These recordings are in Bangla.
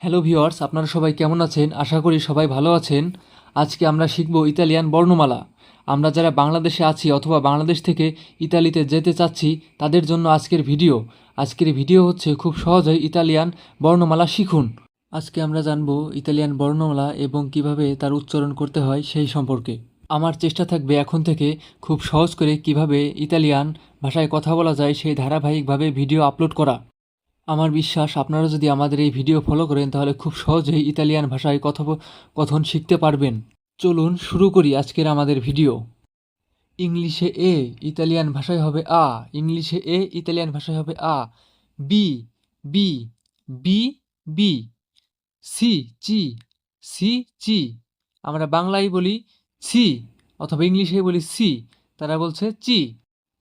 হ্যালো ভিউয়ার্স, আপনারা সবাই কেমন আছেন? আশা করি সবাই ভালো আছেন। আজকে আমরা শিখব ইতালিয়ান বর্ণমালা। আমরা যারা বাংলাদেশে আছি অথবা বাংলাদেশ থেকে ইতালিতে যেতে চাচ্ছি তাদের জন্য আজকের ভিডিও। আজকের ভিডিও হচ্ছে খুব সহজেই ইতালিয়ান বর্ণমালা শিখুন। আজকে আমরা জানব ইতালিয়ান বর্ণমালা এবং কিভাবে তার উচ্চারণ করতে হয় সেই সম্পর্কে। আমার চেষ্টা থাকবে এখন থেকে খুব সহজ করে কিভাবে ইতালিয়ান ভাষায় কথা বলা যায় সেই ধারাবাহিকভাবে ভিডিও আপলোড করা। আমার বিশ্বাস আপনারা যদি আমাদের এই ভিডিও ফলো করেন তাহলে খুব সহজেই ইতালিয়ান ভাষায় কথোপকথন শিখতে পারবেন। চলুন শুরু করি আজকের আমাদের ভিডিও। ইংলিশে এ, ইতালিয়ান ভাষায় হবে আ। ইংলিশে এ, ইতালিয়ান ভাষায় হবে আ। B, B, B, B. C, চি, সি, চি। আমরা বাংলায় বলি সি অথবা ইংলিশে বলি সি, তারা বলছে চি।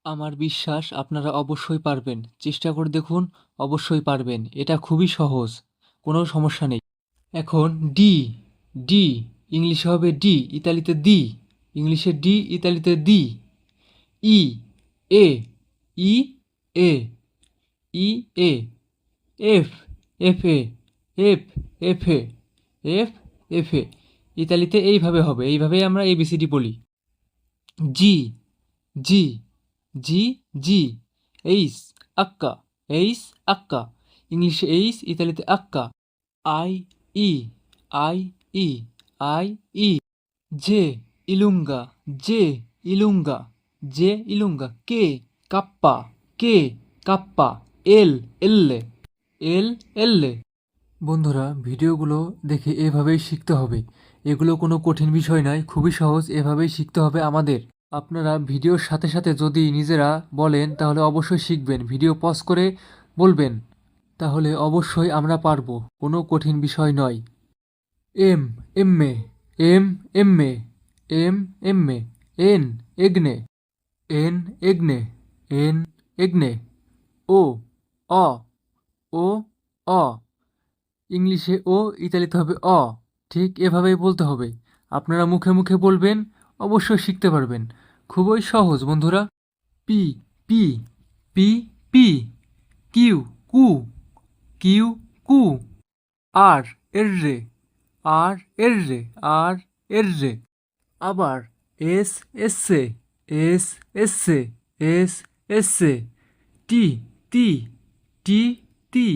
আমার বিশ্বাস আপনারা অবশ্যই পারবেন। চেষ্টা করে দেখুন, অবশ্যই পারবেন। এটা খুবই সহজ, কোনো সমস্যা নেই। এখন ডি, ডি ইংলিশে হবে ডি, ইতালিতে দি। ইংলিশে ডি, ইতালিতে দি। ই, এ, ই, এ, ই, এ। এফ, এফ এ, এফ, এফ এ, এফ, এফ এ। ইতালিতে এইভাবে হবে, এইভাবেই আমরা এবিসিডি বলি। জি, জি, জি, জি। এইস, আক্কা, এইস, আক্কা। ইংলিশে এইস, ইতালিতে আক্কা। আই, ই, আই, ই, আই, ই। জে, ইলুঙ্গা, জে, ইলুঙ্গা, জে, ইলুঙ্গা। কে, কাপ্পা, কে, কাপ্পা। এল, এল্লে, এল, এল্লে। বন্ধুরা, ভিডিওগুলো দেখে এভাবেই শিখতে হবে। এগুলো কোনো কঠিন বিষয় নয়, খুবই সহজ, এভাবেই শিখতে হবে আমাদের। আপনারা ভিডিওর সাথে সাথে যদি নিজেরা বলেন তাহলে অবশ্যই শিখবেন। ভিডিও পজ করে বলবেন, তাহলে অবশ্যই আমরা পারবো, কোনো কঠিন বিষয় নয়। এম, এম্মে, এম, এম্মে, এম, এম্মে। এন, এগ্নে, এন, এগ্নে, এন, এগ্নে। ও, অ, ও, অ। ইংলিশে ও, ইতালিতে হবে অ। ঠিক এভাবেই বলতে হবে। আপনারা মুখে মুখে বলবেন, অবশ্যই শিখতে পারবেন। খুবই সহজ বন্ধুরা। P, P, P, P. Q, কু, কিউ, কু। আর, এররে, আর, এররে, আর, এররে। আবার এস, এসে, এস, এসে, এস, এসে। টি, তি, টি, তি।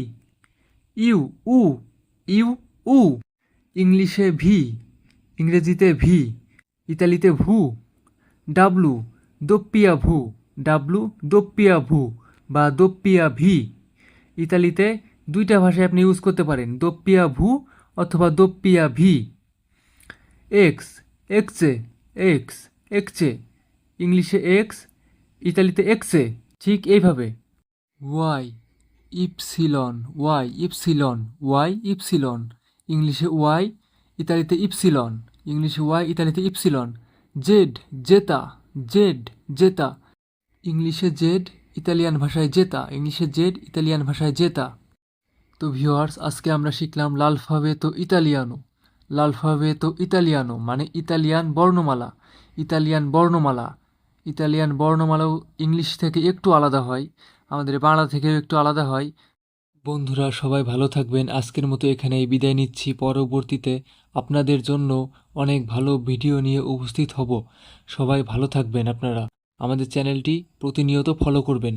ইউ, উ, ইউ, উ। ইংলিশে ভি, ইংরেজিতে ভি, ইতালিতে ভু। ডাব্লু, দোপ্পিয়া ভু, ডাব্লু, দোপ্পিয়া ভু বা দোপ্পিয়া ভি। ইতালিতে দুইটা ভাষায় আপনি ইউজ করতে পারেন, দোপ্পিয়া ভু অথবা দোপ্পিয়া ভি। এক্স, এক্সে, এক্স, এক্সে। ইংলিশে এক্স, ইতালিতে এক্সে। ঠিক এইভাবে। ওয়াই, ইপসিলন, ওয়াই, ইপসিলন, ওয়াই, ইপসিলন। ইংলিশে ওয়াই, ইতালিতে ইপসিলন। ইংলিশে ওয়াই, ইতালিতে ইপসিলন। জেড, জেতা, জেড, জেতা। ইংলিশে জেড, ইতালিয়ান ভাষায় জেতা। ইংলিশে জেড, ইতালিয়ান ভাষায় জেতা। তো ভিউয়ার্স, আজকে আমরা শিখলাম লালফাবেতো ইতালিয়ানো। লালফাবেতো ইতালিয়ানো মানে ইতালিয়ান বর্ণমালা। ইতালিয়ান বর্ণমালা, ইতালিয়ান বর্ণমালাও ইংলিশ থেকে একটু আলাদা হয়, আমাদের বাংলা থেকেও একটু আলাদা হয়। বন্ধুরা সবাই ভালো থাকবেন। আজকের মতো এখানেই বিদায় নিচ্ছি। পরবর্তীতে আপনাদের জন্য অনেক ভালো ভিডিও নিয়ে উপস্থিত হব। সবাই ভালো থাকবেন। আপনারা আমাদের চ্যানেলটি প্রতিনিয়ত ফলো করবেন।